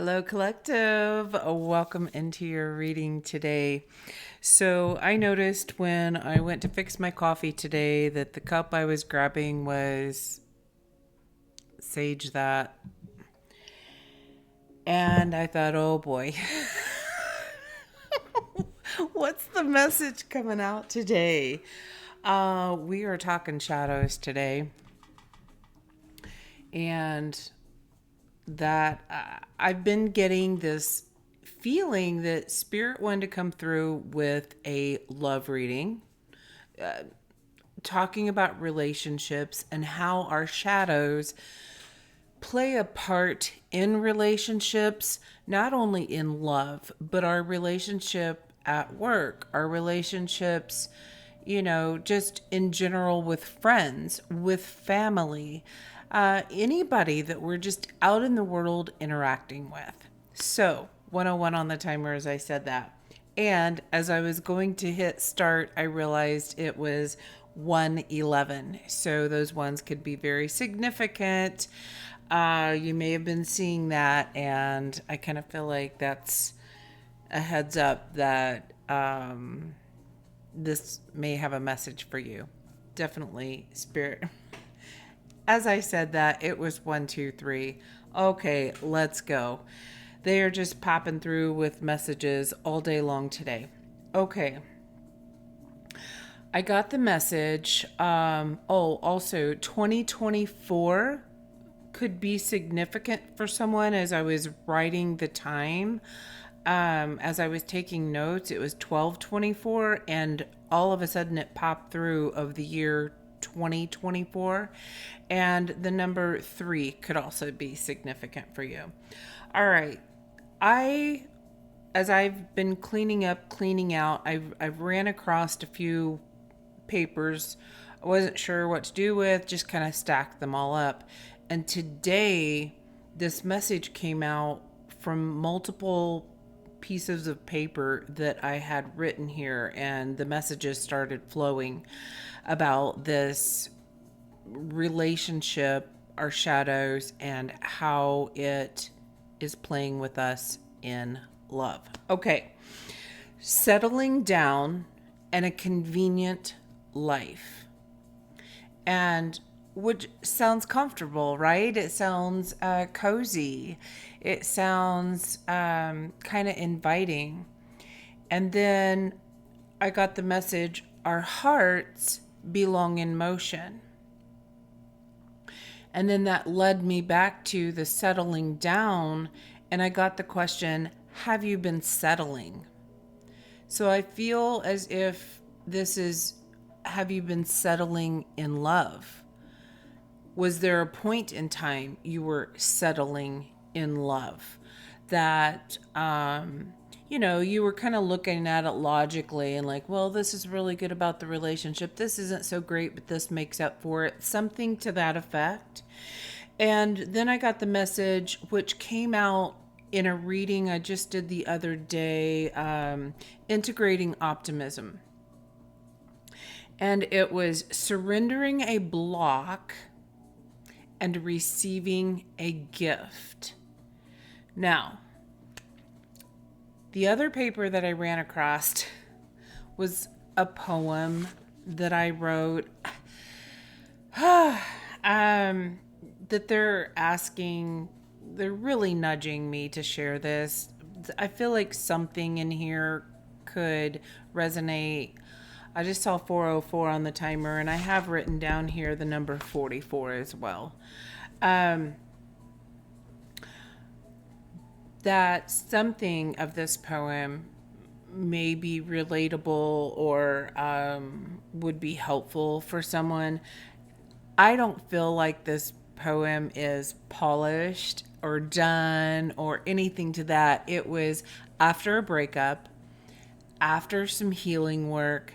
Hello, collective. Welcome into your reading today. So, I noticed when I went to fix my coffee today that the cup I was grabbing was Sage That. And I thought, oh boy, what's the message coming out today? We are talking shadows today. And that I've been getting this feeling that Spirit wanted to come through with a love reading, talking about relationships and how our shadows play a part in relationships, not only in love, but our relationship at work, our relationships, just in general with friends, with family, anybody that we're just out in the world interacting with. So, 101 on the timer as I said that. And as I was going to hit start, I realized it was 111. So those ones could be very significant. You may have been seeing that, and I kind of feel like that's a heads up that this may have a message for you. Definitely, Spirit. As I said that, it was 1, 2, 3. Okay, let's go. They are just popping through with messages all day long today. Okay. I got the message. Also, 2024 could be significant for someone. As I was writing the time, as I was taking notes, it was 12/24, and all of a sudden it popped through of the year 2024, and the number 3 could also be significant for you. All right. As I've been cleaning out, I've ran across a few papers I wasn't sure what to do with, just kind of stacked them all up. And today, this message came out from multiple pieces of paper that I had written here, and the messages started flowing about this relationship, our shadows, and how it is playing with us in love. Okay. Settling down and a convenient life. And which sounds comfortable, right? It sounds cozy. It sounds kind of inviting. And then I got the message, our hearts belong in motion. And then that led me back to the settling down, and I got the question, have you been settling? So I feel as if this is, have you been settling in love? Was there a point in time you were settling in love that, you were kind of looking at it logically and like, well, this is really good about the relationship. This isn't so great, but this makes up for it. Something to that effect. And then I got the message, which came out in a reading I just did the other day, integrating optimism. And it was surrendering a block and receiving a gift. Now, the other paper that I ran across was a poem that I wrote that they're really nudging me to share this. I feel like something in here could resonate. I just saw 404 on the timer, and I have written down here the number 44 as well. That something of this poem may be relatable or would be helpful for someone. I don't feel like this poem is polished or done or anything to that. It was after a breakup, after some healing work,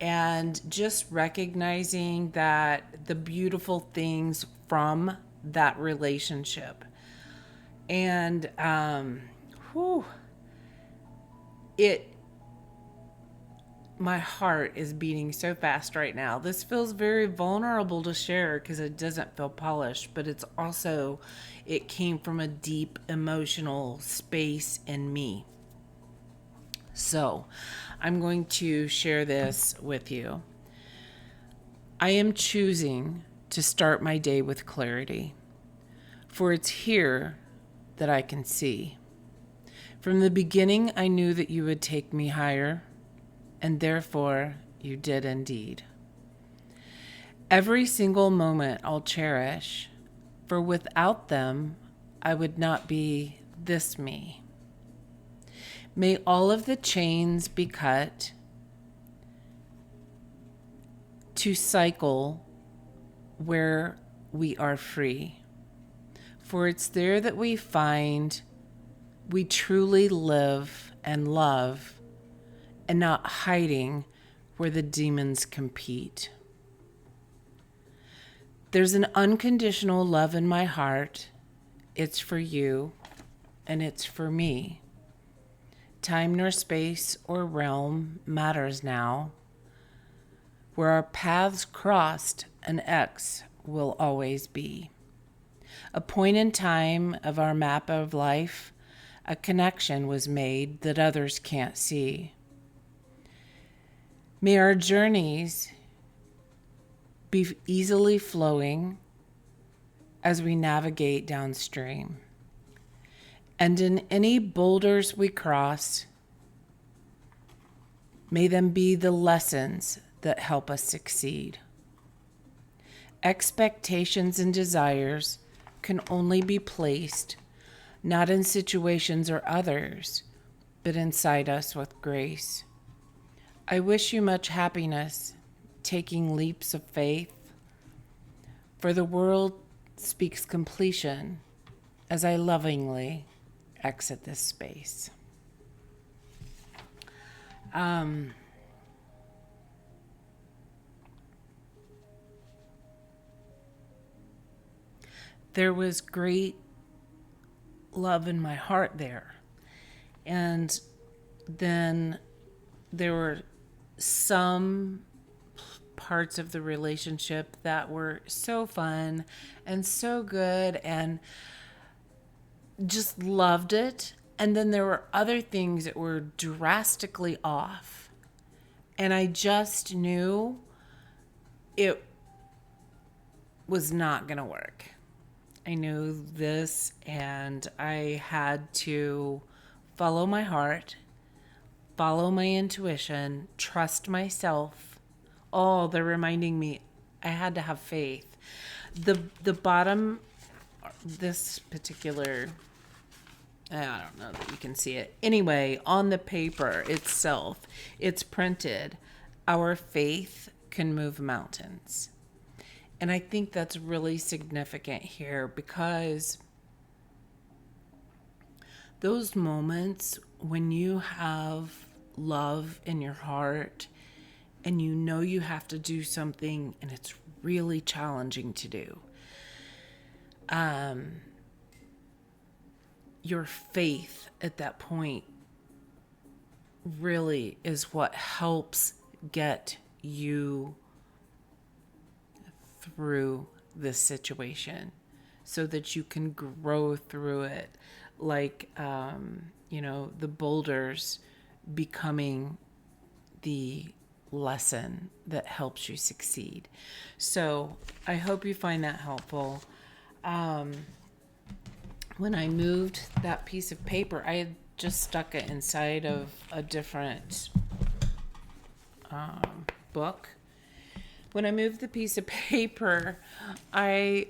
and just recognizing that the beautiful things from that relationship. And it my heart is beating so fast right now. This feels very vulnerable to share because it doesn't feel polished, but it's also, it came from a deep emotional space in me. So I'm going to share this with you. I am choosing to start my day with clarity, for it's here that I can see. From the beginning, I knew that you would take me higher, and therefore you did indeed. Every single moment I'll cherish, for without them, I would not be this me. May all of the chains be cut to cycle where we are free. For it's there that we find we truly live and love, and not hiding where the demons compete. There's an unconditional love in my heart. It's for you, and it's for me. Time nor space or realm matters now. Where our paths crossed, an X will always be. A point in time of our map of life, a connection was made that others can't see. May our journeys be easily flowing as we navigate downstream. And in any boulders we cross, may them be the lessons that help us succeed. Expectations and desires can only be placed not in situations or others, but inside us with grace. I wish you much happiness, taking leaps of faith, for the world speaks completion as I lovingly exit this space. There was great love in my heart there. And then there were some parts of the relationship that were so fun and so good and just loved it. And then there were other things that were drastically off. And I just knew it was not going to work. I knew this, and I had to follow my heart, follow my intuition, trust myself. Oh, they're reminding me I had to have faith. The bottom, this particular, I don't know that you can see it. Anyway, on the paper itself, it's printed, "Our faith can move mountains." And I think that's really significant here, because those moments when you have love in your heart and you know you have to do something and it's really challenging to do, your faith at that point really is what helps get you through this situation so that you can grow through it, like the boulders becoming the lesson that helps you succeed. So I hope you find that helpful. When I moved that piece of paper, I had just stuck it inside of a different book. When I moved the piece of paper, I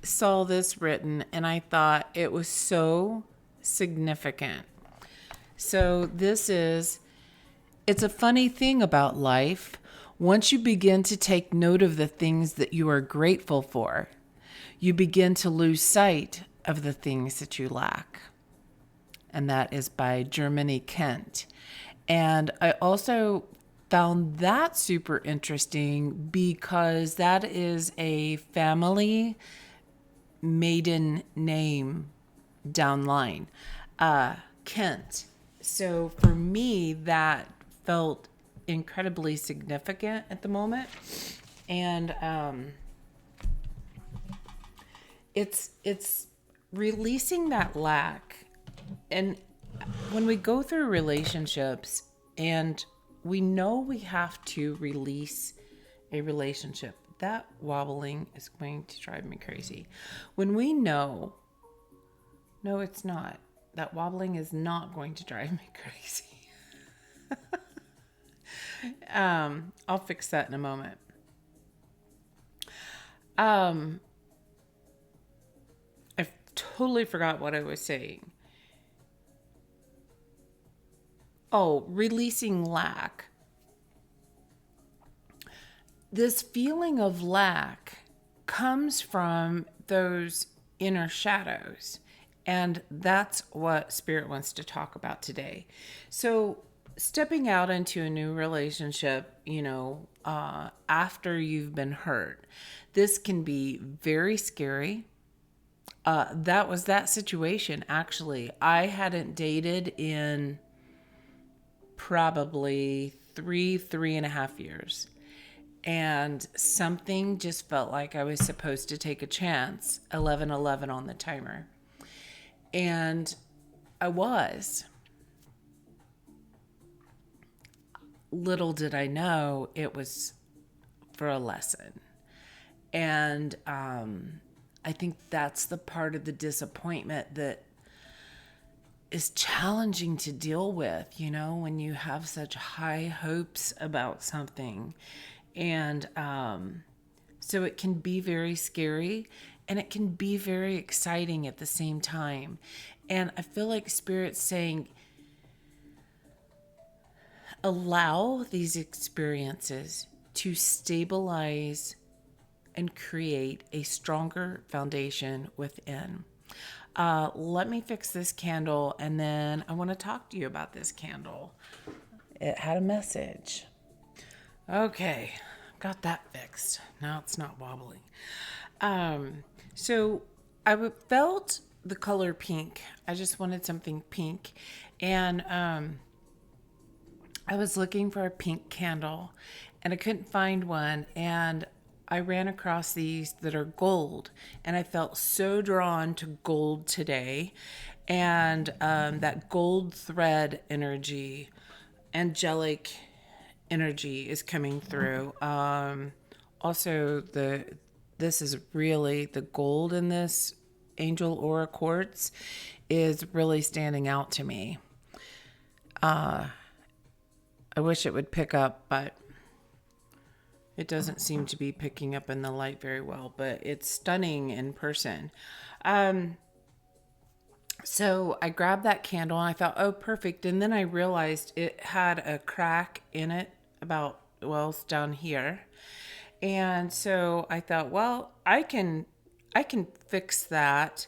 saw this written and I thought it was so significant. So it's a funny thing about life. Once you begin to take note of the things that you are grateful for, you begin to lose sight of the things that you lack. And that is by Germany Kent. And I also found that super interesting because that is a family maiden name downline, Kent. So for me, that felt incredibly significant at the moment. And it's releasing that lack. And when we go through relationships and we know we have to release a relationship, that wobbling is going to drive me crazy. When we know, no, it's not. That wobbling is not going to drive me crazy. I'll fix that in a moment. I totally forgot what I was saying. Oh, releasing lack. This feeling of lack comes from those inner shadows. And that's what Spirit wants to talk about today. So, stepping out into a new relationship, after you've been hurt, this can be very scary. That was that situation, actually. I hadn't dated in probably 3.5 years. And something just felt like I was supposed to take a chance. 11:11 on the timer. And I was. Little did I know it was for a lesson. And I think that's the part of the disappointment that is challenging to deal with, when you have such high hopes about something. And so it can be very scary and it can be very exciting at the same time. And I feel like Spirit's saying, allow these experiences to stabilize and create a stronger foundation within. Let me fix this candle, and then I want to talk to you about this candle. It had a message. Okay, got that fixed. Now it's not wobbling. So I felt the color pink. I just wanted something pink. And I was looking for a pink candle, and I couldn't find one. And I ran across these that are gold, and I felt so drawn to gold today. And that gold thread energy, angelic energy is coming through. Also, this is really, the gold in this angel aura quartz is really standing out to me. I wish it would pick up, but it doesn't seem to be picking up in the light very well, but it's stunning in person. So I grabbed that candle and I thought, oh, perfect. And then I realized it had a crack in it it's down here. And so I thought, well, I can fix that.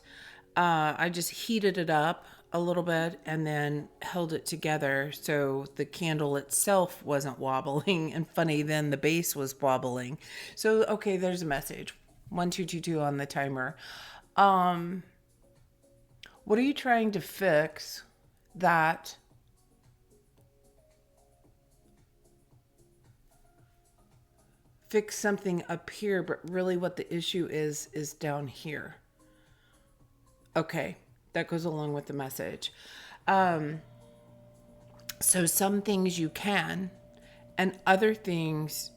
I just heated it up a little bit and then held it together so the candle itself wasn't wobbling. And funny, then the base was wobbling. So, okay, there's a message. 1222 on the timer. What are you trying to fix that fix something up here, but really what the issue is down here? Okay, that goes along with the message. So some things you can, and other things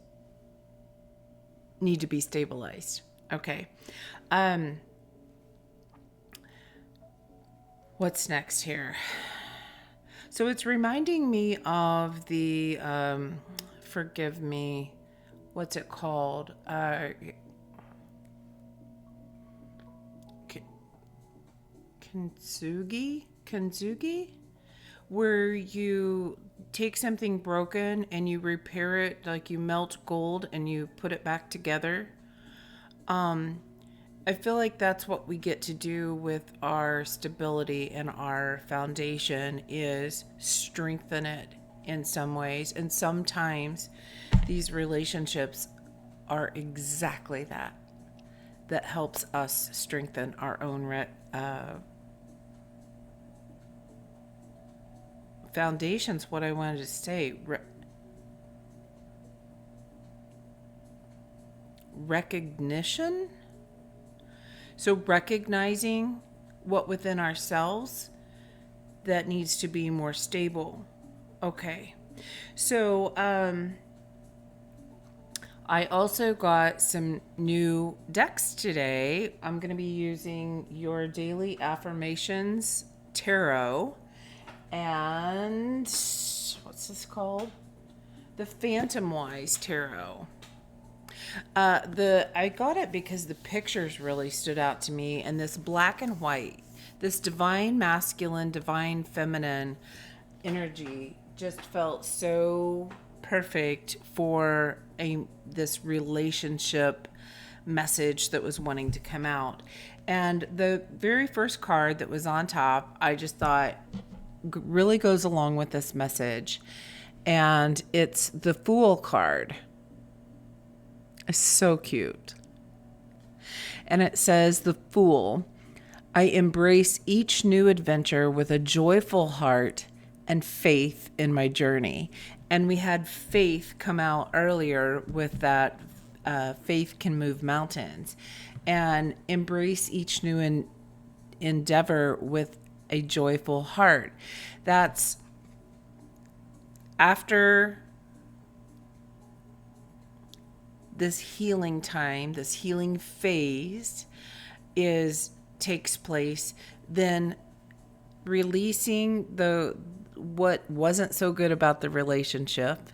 need to be stabilized. Okay. What's next here? So it's reminding me of the, forgive me, what's it called? Kintsugi, where you take something broken and you repair it, like you melt gold and you put it back together. I feel like that's what we get to do with our stability and our foundation, is strengthen it in some ways. And sometimes these relationships are exactly that helps us strengthen our own foundations. What I wanted to say, recognition. So recognizing what within ourselves that needs to be more stable. Okay. So, I also got some new decks today. I'm going to be using your Daily Affirmations Tarot and what's this called? The Phantom Wise Tarot. I got it because the pictures really stood out to me, and this black and white, this divine masculine, divine feminine energy just felt so perfect for this relationship message that was wanting to come out. And the very first card that was on top, I just thought really goes along with this message. And it's the Fool card. It's so cute. And it says, "The Fool, I embrace each new adventure with a joyful heart and faith in my journey." And we had faith come out earlier with that faith can move mountains. And embrace each new endeavor with a joyful heart. That's after this healing time, this healing phase takes place, then releasing what wasn't so good about the relationship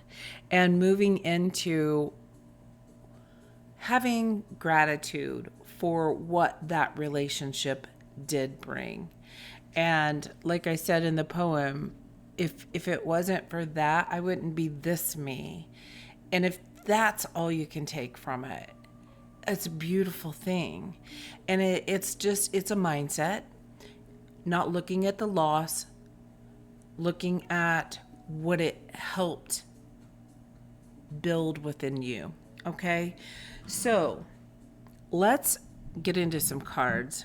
and moving into having gratitude for what that relationship did bring. And like I said in the poem, if it wasn't for that, I wouldn't be this me. And if that's all you can take from it, it's a beautiful thing. And it's a mindset, not looking at the loss, looking at what it helped build within you. Okay? So let's get into some cards.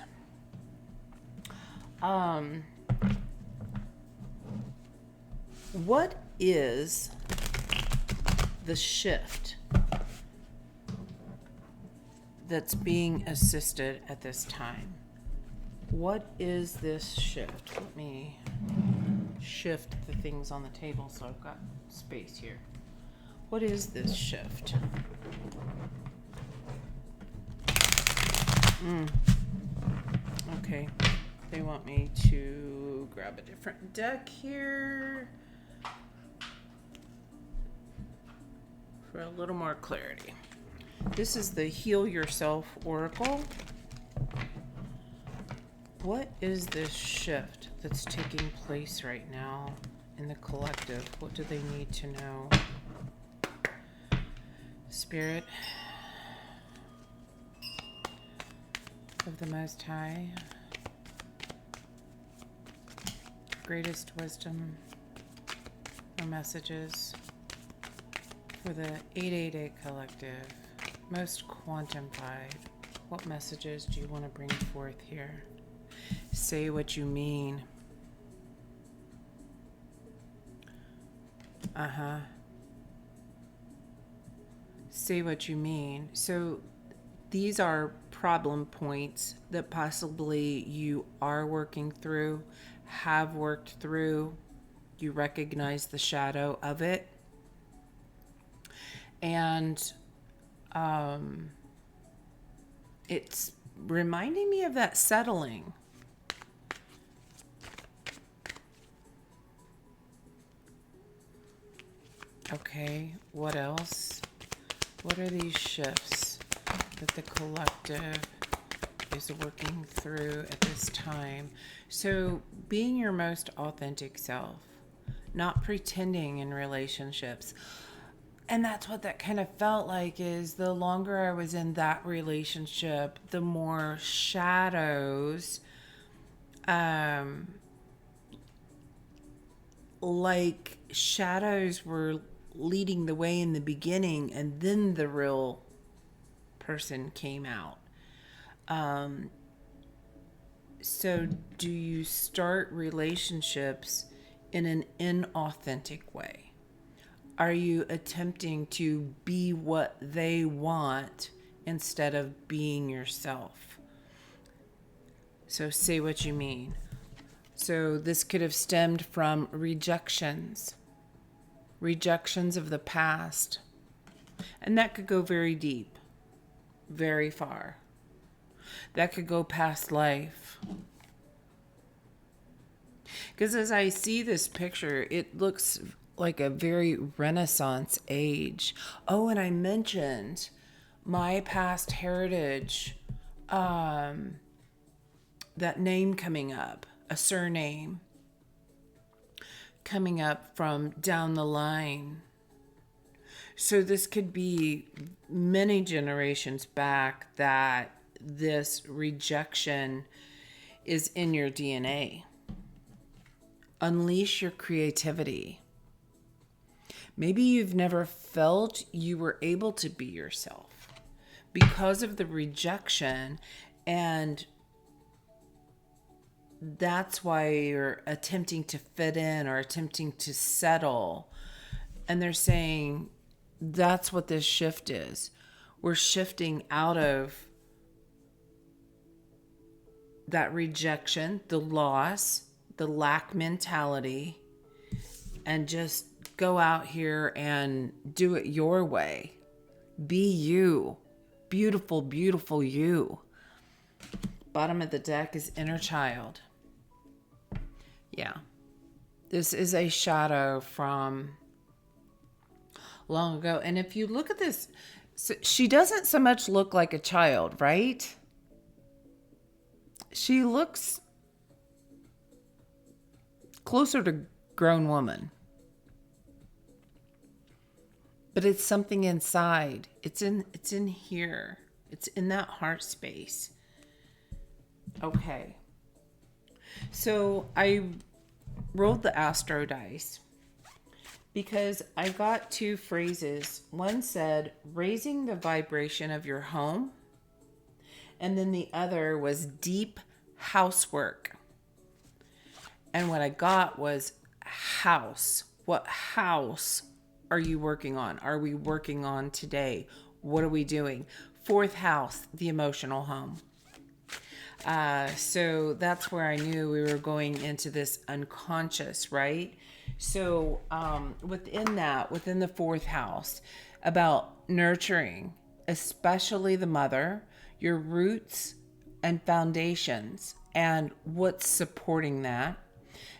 What is the shift that's being assisted at this time? What is this shift? Let me shift the things on the table so I've got space here. What is this shift? Okay. They want me to grab a different deck here for a little more clarity. This is the Heal Yourself Oracle. What is this shift that's taking place right now in the collective? What do they need to know? Spirit of the Most High, greatest wisdom or messages for the 888 collective, most quantified. What messages do you want to bring forth here? Say what you mean. Say what you mean. So these are problem points that possibly you are working through, have worked through. You recognize the shadow of it. And it's reminding me of that settling. Okay, what else? What are these shifts that the collective is working through at this time? So being your most authentic self, not pretending in relationships. And that's what that kind of felt like, is the longer I was in that relationship, the more shadows, like shadows were leading the way in the beginning, and then the real person came out. So do you start relationships in an inauthentic way? Are you attempting to be what they want instead of being yourself. So say what you mean. So this could have stemmed from rejections of the past. And that could go very deep, very far. That could go past life. Because as I see this picture, it looks like a very Renaissance age. Oh, and I mentioned my past heritage, that name coming up, a surname coming up from down the line. So this could be many generations back that this rejection is in your DNA. Unleash your creativity. Maybe you've never felt you were able to be yourself because of the rejection, and that's why you're attempting to fit in or attempting to settle. And they're saying that's what this shift is. We're shifting out of that rejection, the loss, the lack mentality, and just go out here and do it your way. Be you. Beautiful, beautiful you. Bottom of the deck is inner child. Yeah. This is a shadow from long ago. And if you look at this, she doesn't so much look like a child, right? She looks closer to grown woman. But it's something inside. It's in here. It's in that heart space. Okay. So I rolled the astro dice because I got two phrases. One said, raising the vibration of your home. And then the other was deep housework. And what I got was house. What house are you working on? Are we working on today? What are we doing? Fourth house, the emotional home. So that's where I knew we were going into this unconscious, right? So within the fourth house, about nurturing, especially the mother, your roots and foundations, and what's supporting that.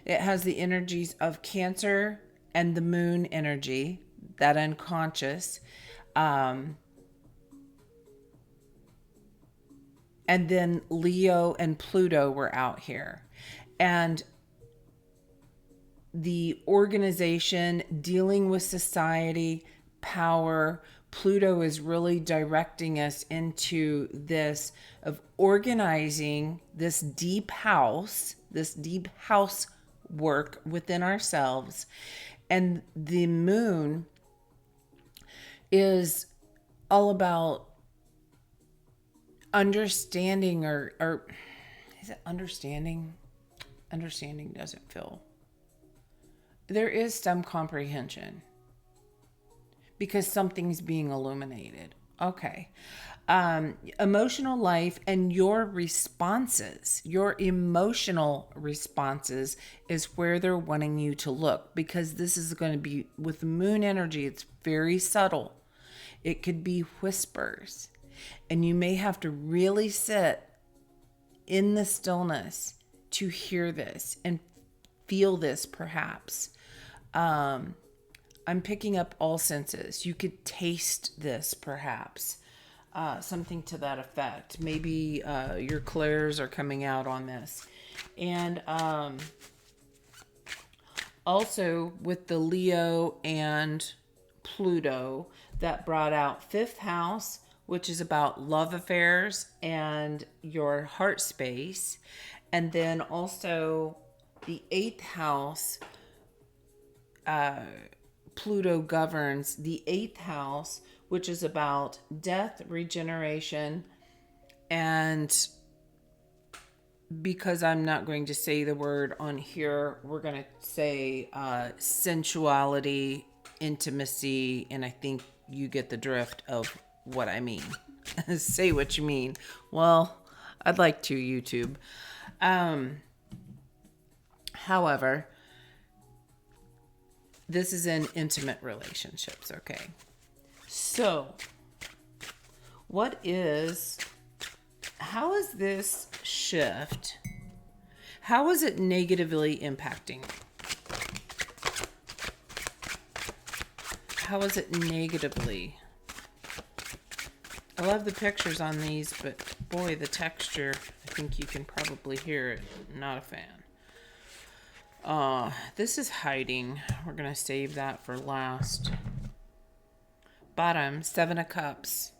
It has the energies of Cancer and the moon energy, that unconscious. And then Leo and Pluto were out here. And the organization, dealing with society, power, Pluto is really directing us into this of organizing this deep house work within ourselves. And the moon is all about understanding, or is it understanding? Understanding doesn't feel. There is some comprehension because something's being illuminated. Okay. Emotional life and your responses, your emotional responses is where they're wanting you to look, because this is going to be with moon energy. It's very subtle. It could be whispers, and you may have to really sit in the stillness to hear this and feel this, perhaps. I'm picking up all senses. You could taste this, perhaps. Something to that effect. Maybe your clairs are coming out on this. And also with the Leo and Pluto, that brought out fifth house, which is about love affairs and your heart space. And then also the eighth house, Pluto governs the eighth house, which is about death, regeneration, and because I'm not going to say the word on here, we're going to say sensuality, intimacy, and I think you get the drift of what I mean. Say what you mean. Well, I'd like to, YouTube. However, this is in intimate relationships, okay? So, how is this shift? How is it negatively impacting? How is it negatively? I love the pictures on these, but boy, the texture, I think you can probably hear it. Not a fan. This is hiding. We're going to save that for last. Bottom, 7 of Cups.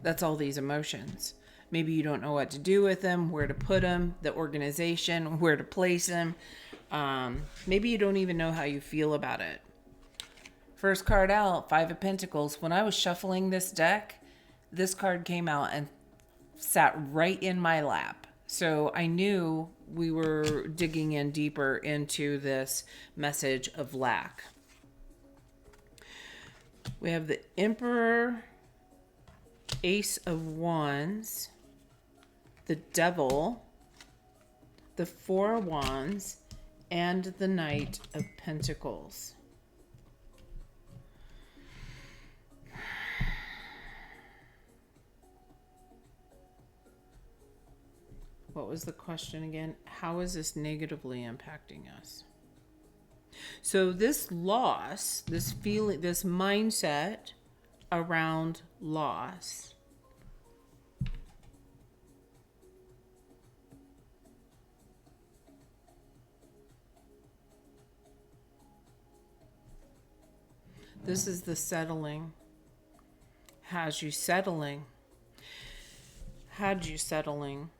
That's all these emotions. Maybe you don't know what to do with them, where to put them, the organization, where to place them. Maybe you don't even know how you feel about it. First card out, 5 of Pentacles. When I was shuffling this deck, this card came out and sat right in my lap. So I knew we were digging in deeper into this message of lack. We have the Emperor, Ace of Wands, the Devil, the 4 of Wands, and the Knight of Pentacles. What was the question again? How is this negatively impacting us? So this loss, this feeling, this mindset around loss, this is the settling. Has you settling? Had you settling?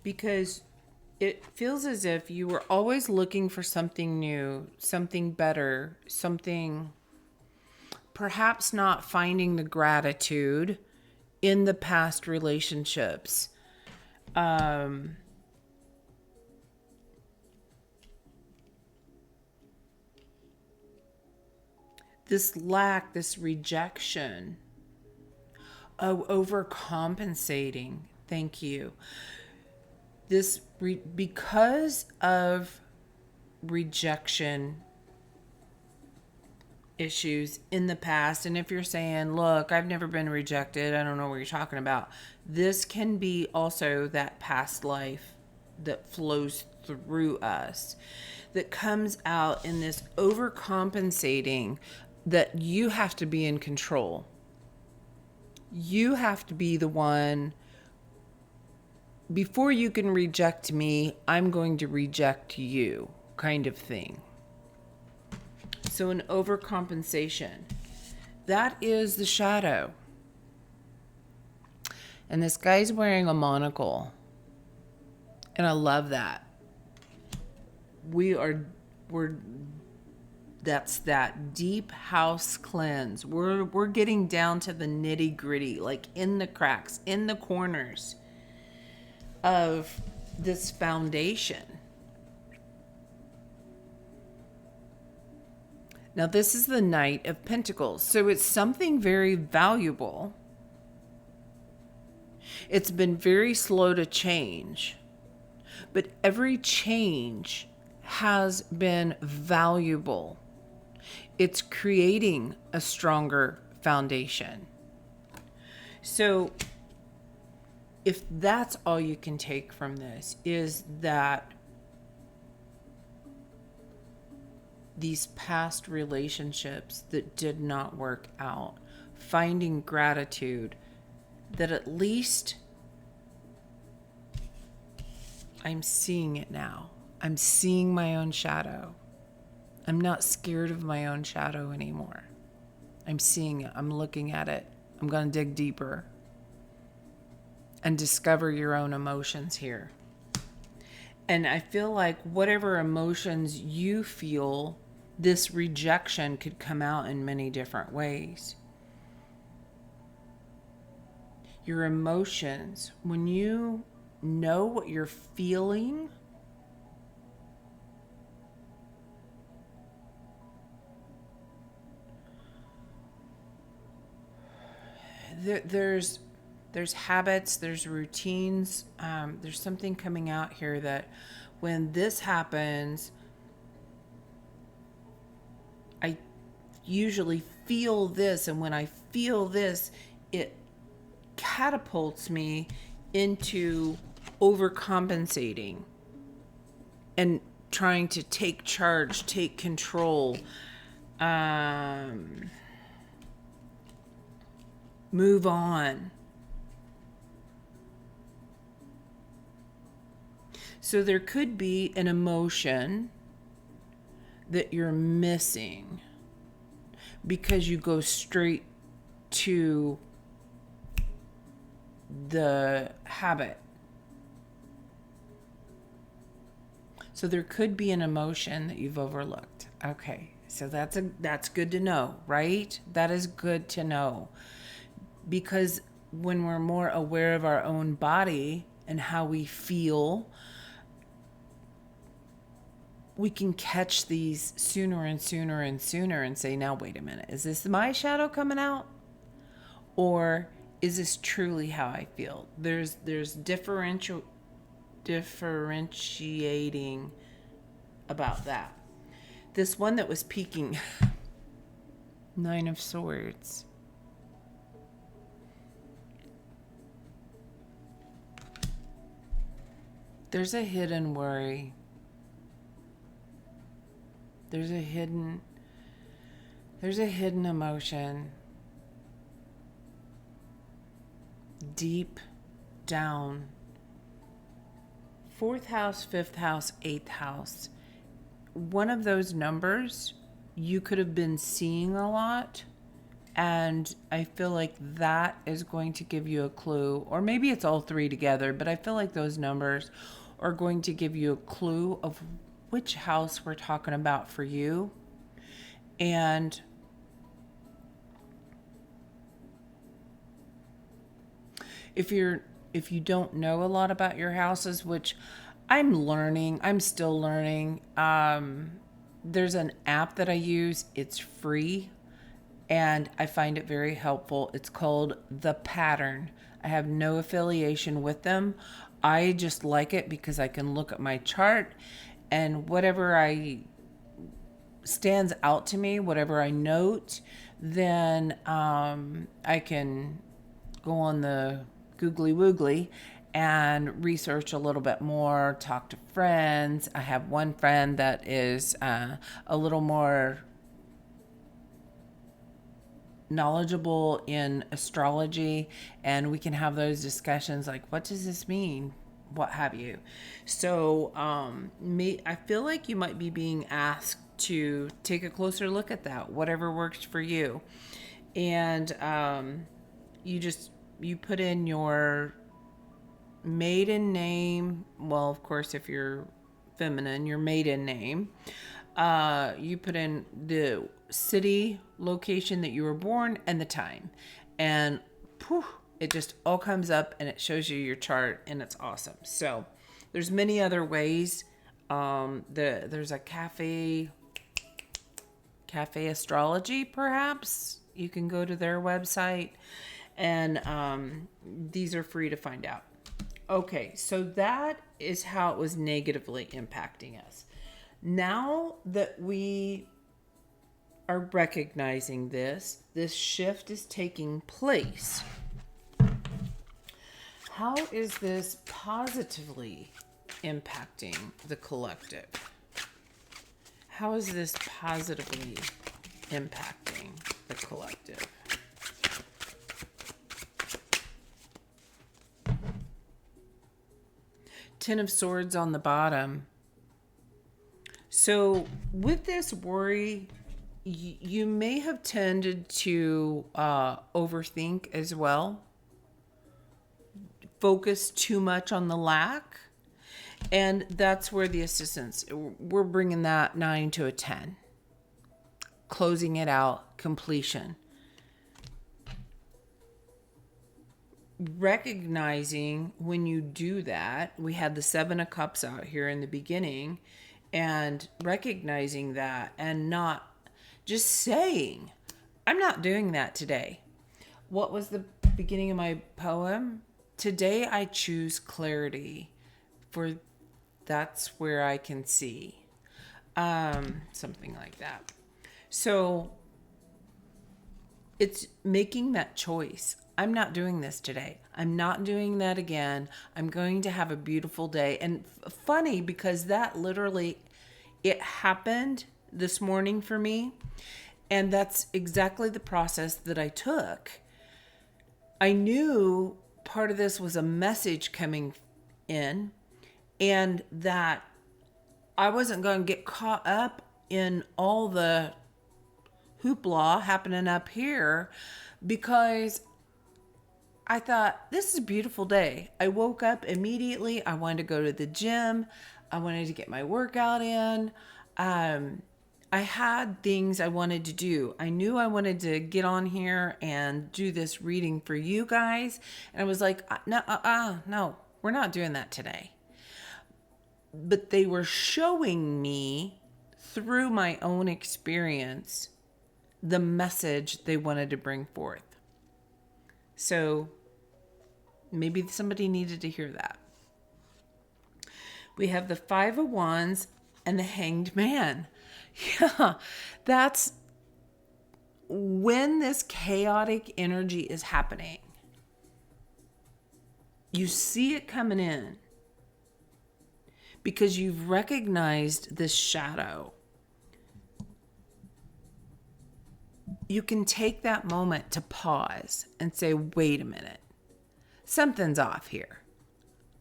Because it feels as if you were always looking for something new, something better, something, perhaps not finding the gratitude in the past relationships. This lack, this rejection, overcompensating. Thank you. This because of rejection issues in the past, and if you're saying, look, I've never been rejected, I don't know what you're talking about, this can be also that past life that flows through us, that comes out in this overcompensating, that you have to be in control. You have to be the one. Before you can reject me, I'm going to reject you, kind of thing. So an overcompensation. That is the shadow. And this guy's wearing a monocle. And I love that. That's that deep house cleanse. We're getting down to the nitty-gritty, like in the cracks, in the corners of this foundation. Now, this is the Knight of Pentacles. So it's something very valuable. It's been very slow to change, but every change has been valuable. It's creating a stronger foundation. So if that's all you can take from this, is that these past relationships that did not work out, finding gratitude that at least I'm seeing it now. I'm seeing my own shadow. I'm not scared of my own shadow anymore. I'm seeing it. I'm looking at it. I'm going to dig deeper and discover your own emotions here. And I feel like whatever emotions you feel, this rejection could come out in many different ways. Your emotions, when you know what you're feeling, there's habits, there's routines. There's something coming out here that when this happens, I usually feel this, and when I feel this, it catapults me into overcompensating and trying to take charge, take control, move on. So there could be an emotion that you're missing because you go straight to the habit. So there could be an emotion that you've overlooked. Okay, so that's good to know, right? That is good to know. Because when we're more aware of our own body and how we feel, we can catch these sooner and sooner and sooner and say, now, wait a minute, is this my shadow coming out? Or is this truly how I feel? There's differentiating about that. This one that was peeking, Nine of Swords. There's a hidden worry. There's a hidden emotion deep down. 4th house, 5th house, 8th house. One of those numbers you could have been seeing a lot, and I feel like that is going to give you a clue, or maybe it's all three together, but I feel like those numbers are going to give you a clue of which house we're talking about for you. And if you don't know a lot about your houses, which I'm still learning. There's an app that I use. It's free and I find it very helpful. It's called The Pattern. I have no affiliation with them. I just like it because I can look at my chart and whatever stands out to me, whatever I note, then I can go on the Googly Woogly and research a little bit more, talk to friends. I have one friend that is a little more knowledgeable in astrology, and we can have those discussions like, what does this mean? What have you? So I feel like you might be being asked to take a closer look at that, whatever works for you. And you put in your maiden name. Well, of course, if you're feminine, your maiden name. You put in the city, location that you were born, and the time. And poof, it just all comes up and it shows you your chart, and it's awesome. So there's many other ways. There's a cafe astrology, perhaps. You can go to their website, and these are free to find out. Okay, so that is how it was negatively impacting us. Now that we are recognizing this shift is taking place. How is this positively impacting the collective? How is this positively impacting the collective? Ten of Swords on the bottom. So with this worry, you may have tended to overthink as well. Focus too much on the lack. And that's where the assistance, we're bringing that 9 to a 10. Closing it out, completion. Recognizing when you do that, we had the 7 of Cups out here in the beginning, and recognizing that and not just saying, I'm not doing that today. What was the beginning of my poem, today I choose clarity, for that's where I can see. Something like that. So it's making that choice. I'm not doing this today. I'm not doing that again. I'm going to have a beautiful day. And funny, because that literally, it happened this morning for me. And that's exactly the process that I took. I knew part of this was a message coming in, and that I wasn't going to get caught up in all the hoopla happening up here, because I thought, this is a beautiful day. I woke up immediately. I wanted to go to the gym. I wanted to get my workout in. I had things I wanted to do. I knew I wanted to get on here and do this reading for you guys. And I was like, no, we're not doing that today. But they were showing me through my own experience the message they wanted to bring forth. So maybe somebody needed to hear that. We have the Five of Wands and the Hanged Man. Yeah, that's when this chaotic energy is happening. You see it coming in because you've recognized this shadow. You can take that moment to pause and say, wait a minute, something's off here.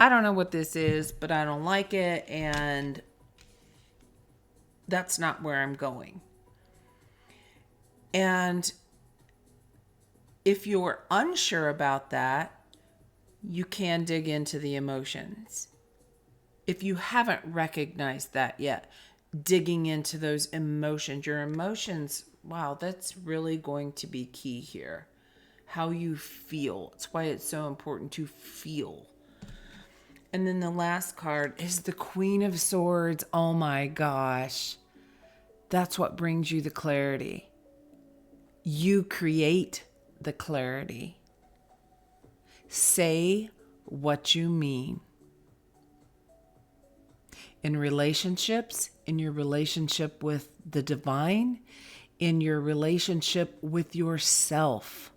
I don't know what this is, but I don't like it, and that's not where I'm going. And if you're unsure about that, you can dig into the emotions. If you haven't recognized that yet, digging into those emotions, your emotions, wow, that's really going to be key here. How you feel. It's why it's so important to feel. And then the last card is the Queen of Swords. Oh my gosh. That's what brings you the clarity. You create the clarity. Say what you mean. In relationships, in your relationship with the divine, in your relationship with yourself.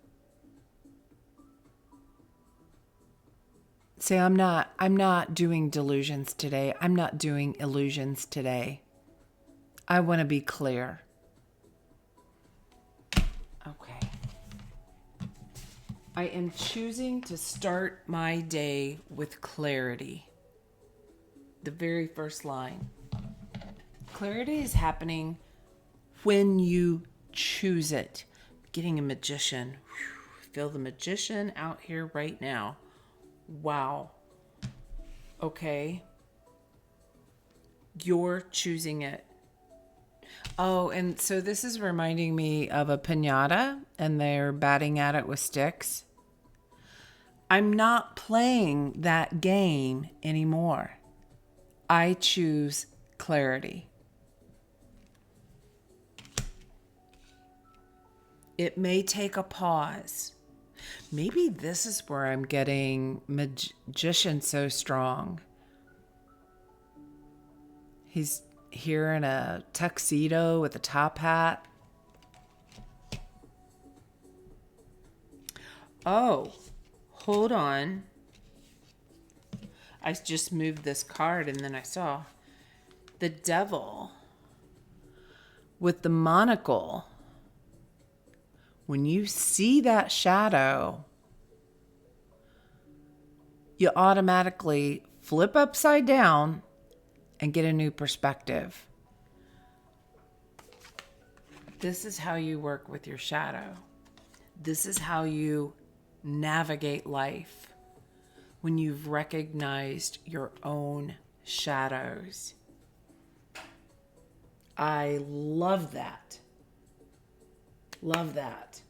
Say, I'm not doing delusions today. I'm not doing illusions today. I want to be clear. Okay. I am choosing to start my day with clarity. The very first line. Clarity is happening when you choose it. Getting a magician. Feel the magician out here right now. Wow. Okay. You're choosing it. Oh, and so this is reminding me of a piñata, and they're batting at it with sticks. I'm not playing that game anymore. I choose clarity. It may take a pause. Maybe this is where I'm getting magician so strong. He's here in a tuxedo with a top hat. Oh, hold on. I just moved this card and then I saw the devil with the monocle. When you see that shadow, you automatically flip upside down and get a new perspective. This is how you work with your shadow. This is how you navigate life when you've recognized your own shadows. I love that. Love that.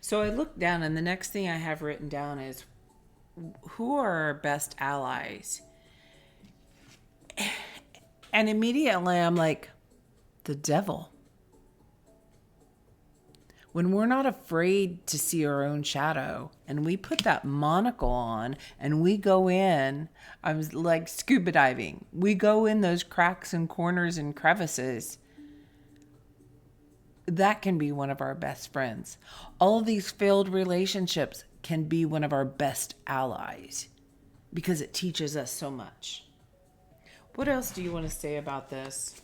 So I look down, and the next thing I have written down is, who are our best allies? And immediately I'm like, the devil. when we're not afraid to see our own shadow and we put that monocle on and we go in, I was like scuba diving. We go in those cracks and corners and crevices. That can be one of our best friends. All of these failed relationships can be one of our best allies because it teaches us so much. What else do you want to say about this?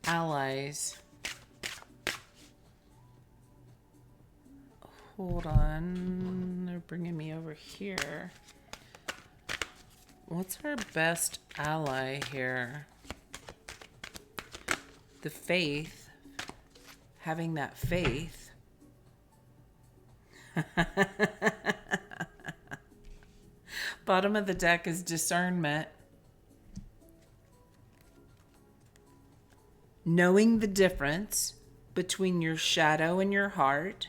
Allies. Hold on. They're bringing me over here. What's our best ally here? The faith. Having that faith. Bottom of the deck is discernment. Knowing the difference between your shadow and your heart.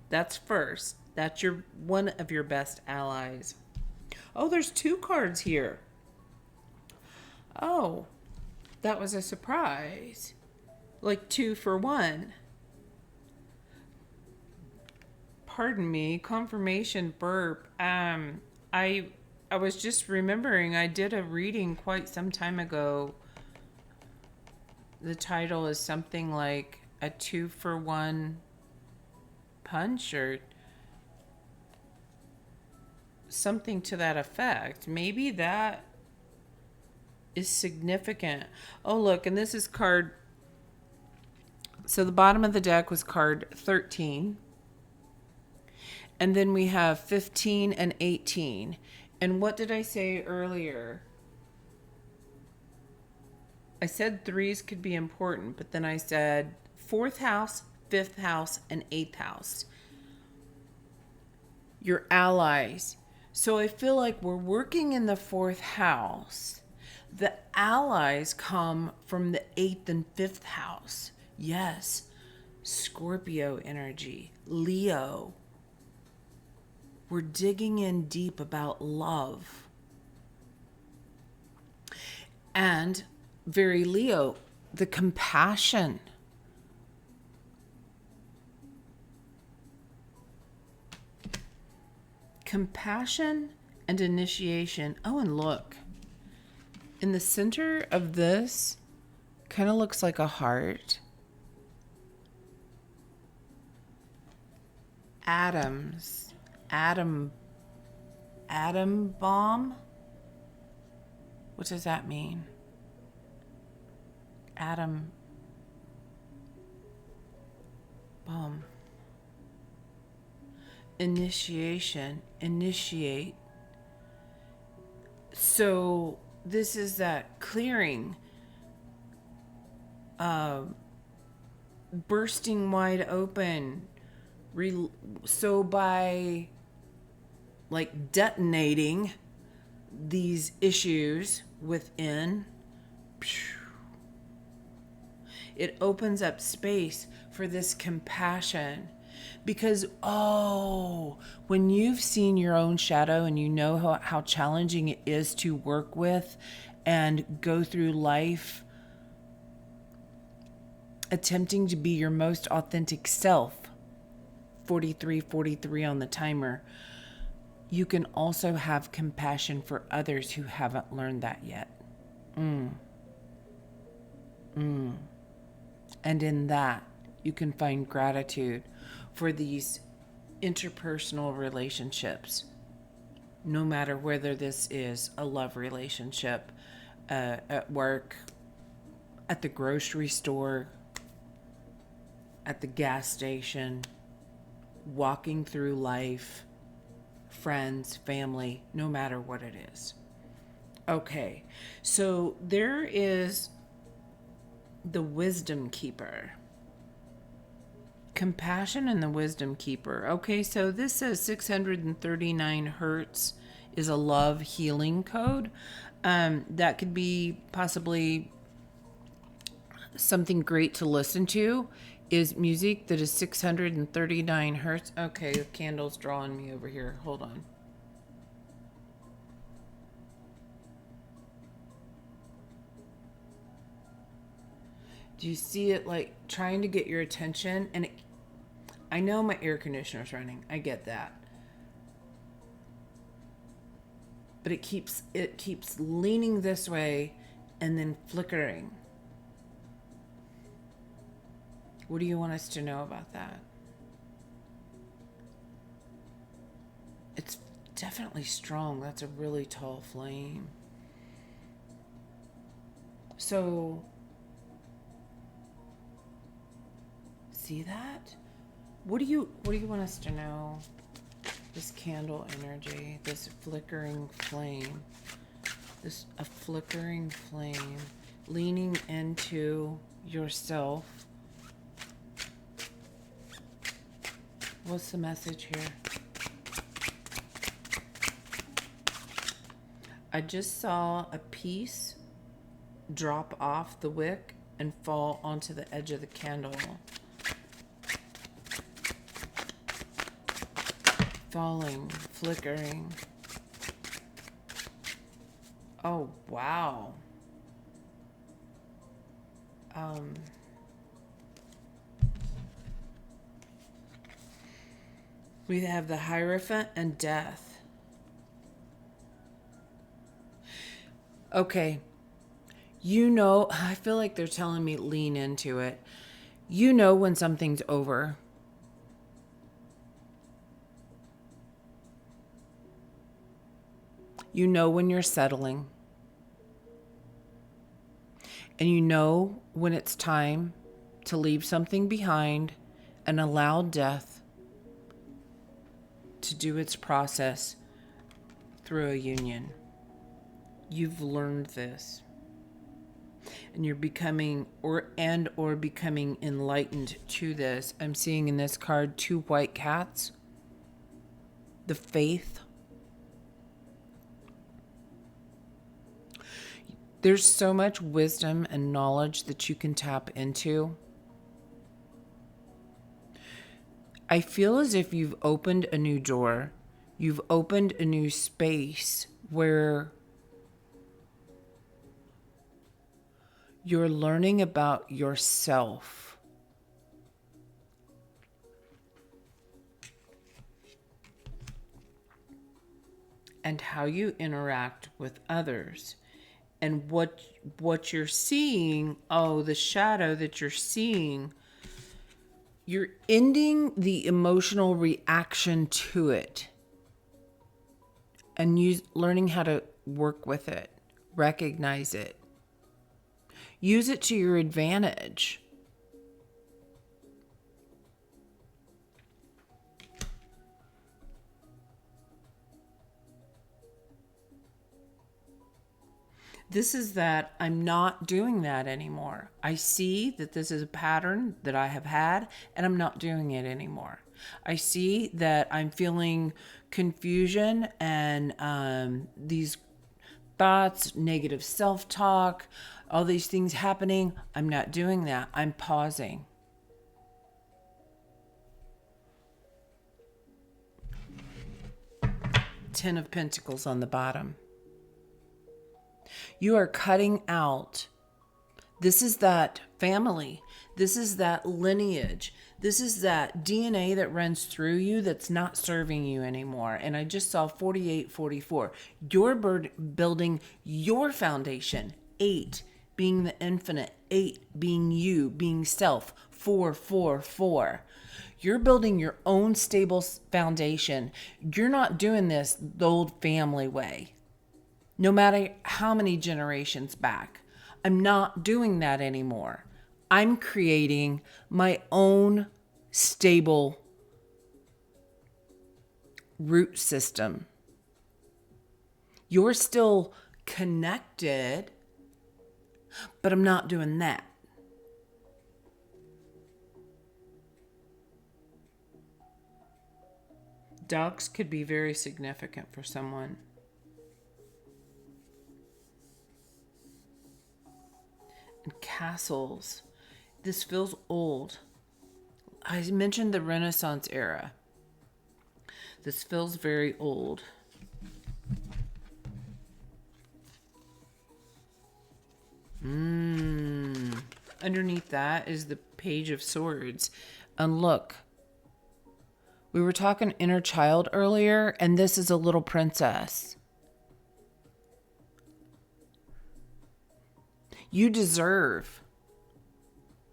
That's first. That's one of your best allies. Oh, there's 2 cards here. Oh, that was a surprise. Like 2 for 1. Pardon me, confirmation burp. I was just remembering I did a reading quite some time ago. The title is something like a 2 for 1 punch or something to that effect. Maybe that is significant. Oh, look, and this is card. So the bottom of the deck was card 13. And then we have 15 and 18. And what did I say earlier? I said 3s could be important, but then I said 4th house, 5th house, and 8th house. Your allies. So I feel like we're working in the 4th house. The allies come from the 8th and 5th house. Yes. Scorpio energy. Leo. We're digging in deep about love. And very Leo, the compassion. Compassion and initiation. Oh, and look. In the center of this, kind of looks like a heart. Atoms. Atom bomb? What does that mean? Atom bomb. Initiation. Initiate. So this is that clearing. Bursting wide open. So by like detonating these issues within, it opens up space for this compassion. Because, when you've seen your own shadow and you know how challenging it is to work with and go through life attempting to be your most authentic self, 43 on the timer, you can also have compassion for others who haven't learned that yet. And in that, you can find gratitude for these interpersonal relationships, no matter whether this is a love relationship, at work, at the grocery store, at the gas station, walking through life, friends, family, no matter what it is. Okay, so there is the Wisdom Keeper. Compassion and the Wisdom Keeper. Okay, so this says 639 hertz is a love healing code. That could be possibly something great to listen to, is music that is 639 hertz. Okay, the candle's drawing me over here. Hold on. Do you see it like trying to get your attention? And I know my air conditioner's running. I get that. But it keeps leaning this way and then flickering. What do you want us to know about that? It's definitely strong. That's a really tall flame. So, see that? What do you want us to know? This candle energy, this flickering flame, a flickering flame, leaning into yourself. What's the message here? I just saw a piece drop off the wick and fall onto the edge of the candle. Falling, flickering. Oh, wow. We have the Hierophant and Death. Okay. I feel like they're telling me lean into it. You know when something's over. You know when you're settling. And you know when it's time to leave something behind and allow death to do its process through a union. You've learned this. And you're becoming becoming enlightened to this. I'm seeing in this card 2 white cats. The faith. There's so much wisdom and knowledge that you can tap into. I feel as if you've opened a new door. You've opened a new space where you're learning about yourself. And how you interact with others. And what you're seeing, the shadow that you're seeing, you're ending the emotional reaction to it. And learning how to work with it, recognize it. Use it to your advantage. This is that I'm not doing that anymore. I see that this is a pattern that I have had, and I'm not doing it anymore. I see that I'm feeling confusion and these thoughts, negative self-talk, all these things happening. I'm not doing that. I'm pausing. Ten of Pentacles on the bottom. You are cutting out. This is that family. This is that lineage. This is that DNA that runs through you that's not serving you anymore. And I just saw 4844. You're building your foundation. 8 being the infinite. 8 being you, being self. 444. You're building your own stable foundation. You're not doing this the old family way. No matter how many generations back. I'm not doing that anymore. I'm creating my own stable root system. You're still connected, but I'm not doing that. Dogs could be very significant for someone. And castles. This feels old. I mentioned the Renaissance era. This feels very old. Underneath that is the Page of Swords. And look, we were talking inner child earlier, and this is a little princess. You deserve.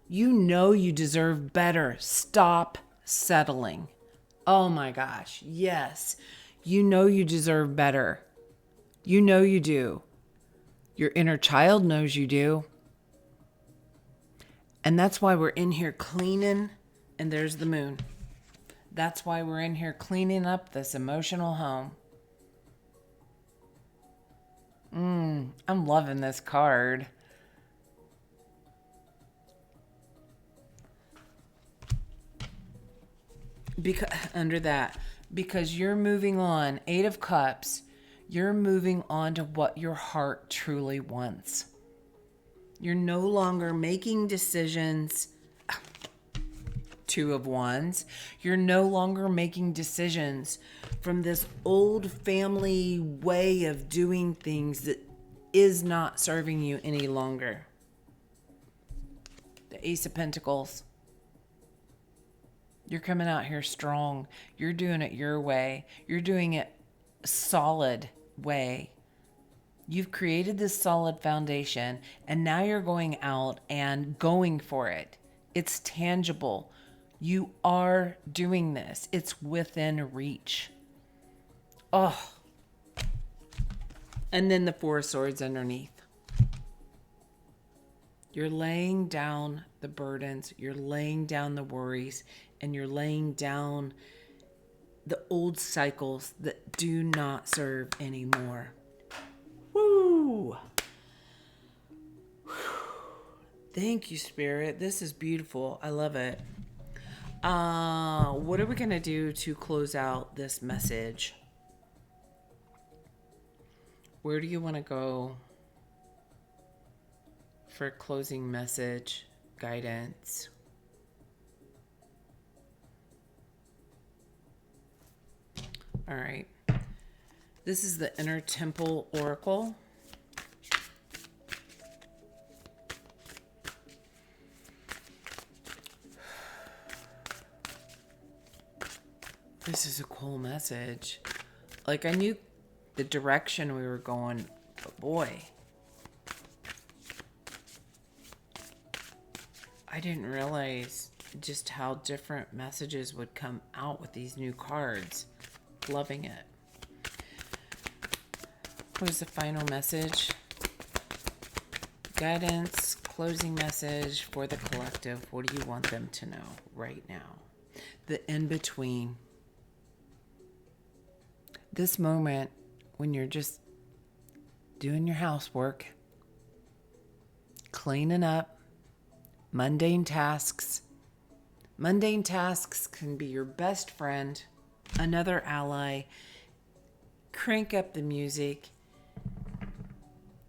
You know you deserve better. Stop settling. Oh my gosh. Yes. You know you deserve better. You know you do. Your inner child knows you do. And that's why we're in here cleaning. And there's the moon. That's why we're in here cleaning up this emotional home. I'm loving this card. Because you're moving on, 8 of Cups, you're moving on to what your heart truly wants. You're no longer making decisions. 2 of Wands. You're no longer making decisions from this old family way of doing things that is not serving you any longer. The Ace of Pentacles. You're coming out here strong. You're doing it your way. You're doing it solid way. You've created this solid foundation, and now you're going out and going for it. It's tangible. You are doing this. It's within reach. Oh. And then the 4 of Swords underneath. You're laying down the burdens. You're laying down the worries. And you're laying down the old cycles that do not serve anymore. Woo! Thank you, Spirit. This is beautiful. I love it. What are we going to do to close out this message? Where do you want to go for closing message, guidance? All right. This is the Inner Temple Oracle. This is a cool message. Like, I knew the direction we were going, but boy, I didn't realize just how different messages would come out with these new cards. Loving it. What is the final message? Guidance, closing message for the collective. What do you want them to know right now? The in-between. This moment when you're just doing your housework, cleaning up, mundane tasks. Mundane tasks can be your best friend, another ally. Crank up the music.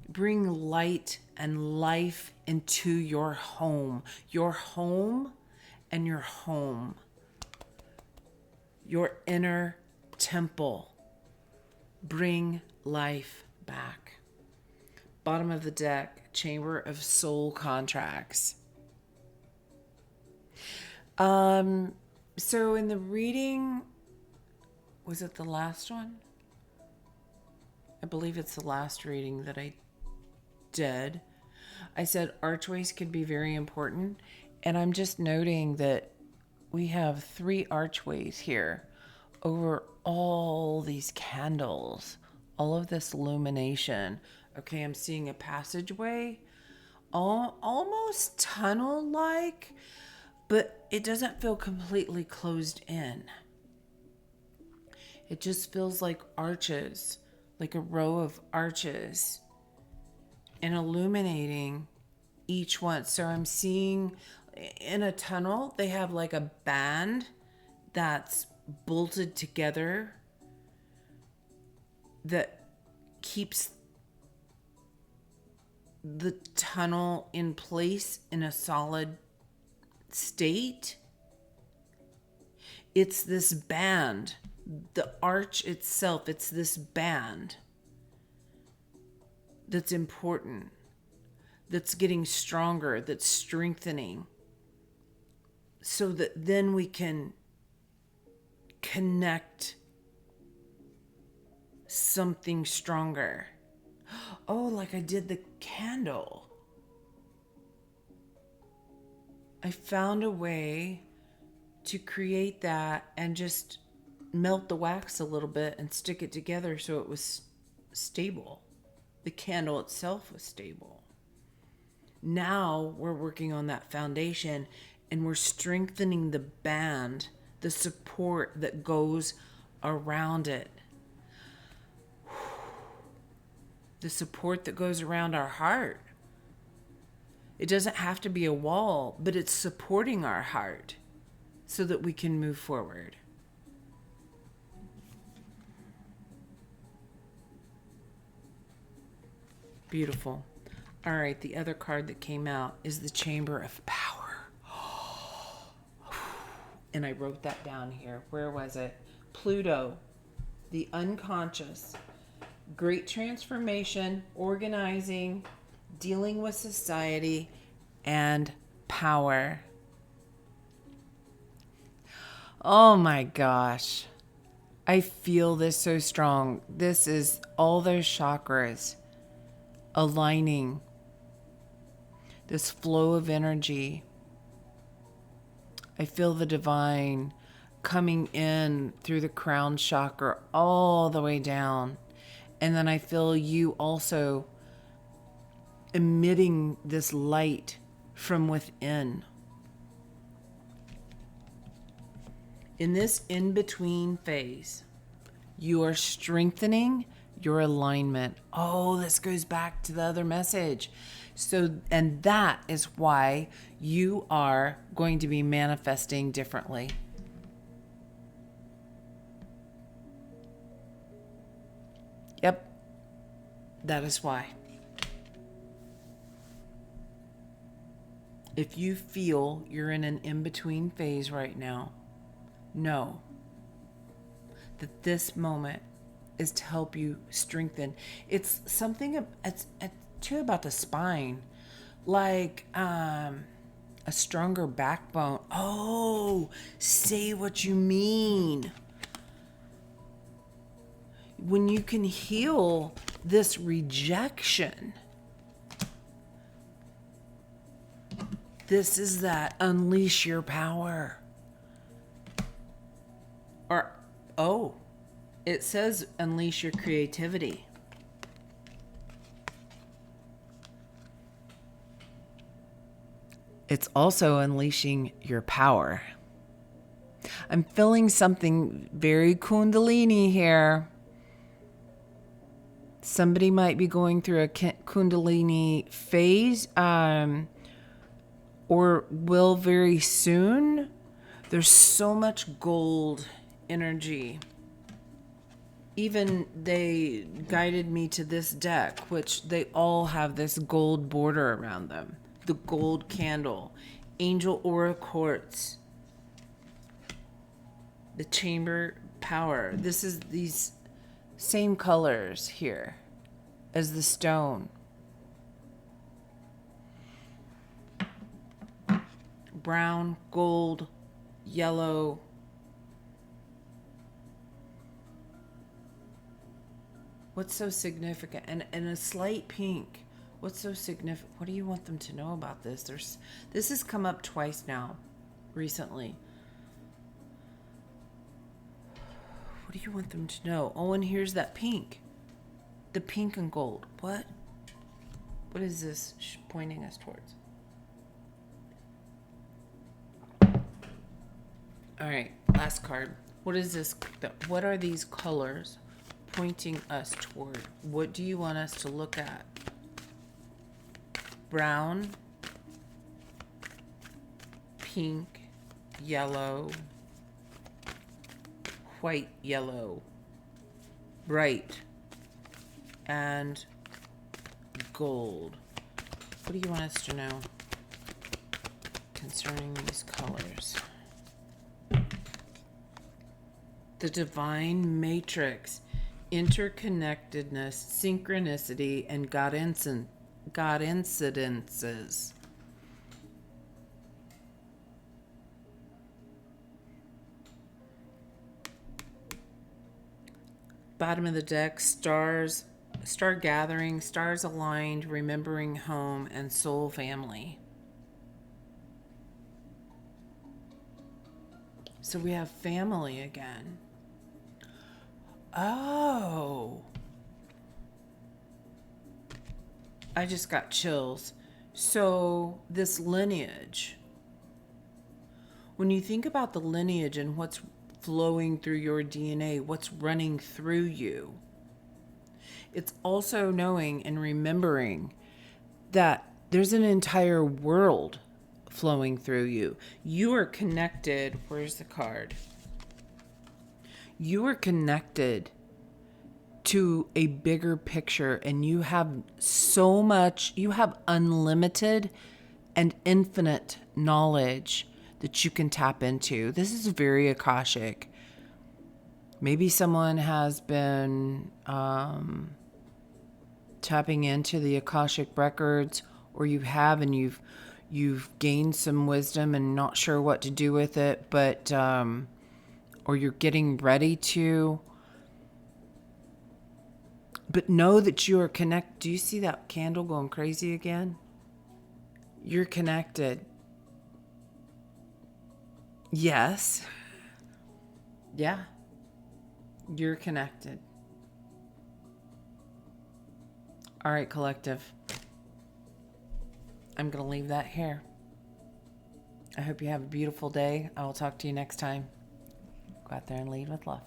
Bring light and life into your home. Your home and your home. Your inner temple. Bring life back. Bottom of the deck, Chamber of Soul Contracts. So in the reading, was it the last one? I believe it's the last reading that I did. I said archways could be very important. And I'm just noting that we have 3 archways here over all these candles, all of this illumination. Okay, I'm seeing a passageway, almost tunnel-like, but it doesn't feel completely closed in. It just feels like arches, like a row of arches, and illuminating each one. So I'm seeing in a tunnel, they have like a band that's bolted together that keeps the tunnel in place in a solid state. It's this band, the arch itself, it's this band that's important. that's getting stronger, that's strengthening, so that then we can connect something stronger. Oh, like I did the candle. I found a way to create that and just melt the wax a little bit and stick it together so it was stable. The candle itself was stable. Now we're working on that foundation and we're strengthening the band, the support that goes around it. The support that goes around our heart. It doesn't have to be a wall, but it's supporting our heart so that we can move forward. Beautiful. All right, the other card that came out is the Chamber of Power. And I wrote that down here. Where was it? Pluto, the unconscious, great transformation, organizing, dealing with society, and power. Oh my gosh. I feel this so strong. This is all those chakras aligning, this flow of energy. I feel the divine coming in through the crown chakra all the way down. And then I feel you also emitting this light from within. In this in-between phase, you are strengthening your alignment. Oh, this goes back to the other message. So, and that is why you are going to be manifesting differently. Yep, that is why. If you feel you're in an in-between phase right now, know that this moment is to help you strengthen. It's something, it's too about the spine, like a stronger backbone. Oh, say what you mean. When you can heal this rejection, this is that unleash your power. Or, oh, it says unleash your creativity. It's also unleashing your power. I'm feeling something very Kundalini here. Somebody might be going through a Kundalini phase, or will very soon. There's so much gold energy. Even they guided me to this deck, which they all have this gold border around them. The gold candle, angel aura quartz, the chamber power. This is these same colors here as the stone. Brown, gold, yellow. What's so significant? And a slight pink. What's so significant? What do you want them to know about this? This has come up twice now, recently. What do you want them to know? Oh, and here's that pink. The pink and gold. What? What is this pointing us towards? All right, last card. What is this? What are these colors pointing us toward? What do you want us to look at? Brown, pink, yellow, white, yellow, bright, and gold. What do you want us to know concerning these colors? The divine matrix, interconnectedness, synchronicity, and God incidences. Bottom of the deck, stars, star gathering, stars aligned, remembering home and soul family. So we have family again. Oh. I just got chills. So this lineage, when you think about the lineage and what's flowing through your DNA, what's running through you, it's also knowing and remembering that there's an entire world flowing through you. You are connected. Where's the card? You are connected to a bigger picture, and you have so much, you have unlimited and infinite knowledge that you can tap into. This is very Akashic. Maybe someone has been tapping into the Akashic records, or you have, and you've gained some wisdom and not sure what to do with it, but or you're getting ready to. But know that you are connected. Do you see that candle going crazy again? You're connected. Yes. Yeah. You're connected. All right, collective. I'm going to leave that here. I hope you have a beautiful day. I will talk to you next time. Go out there and lead with love.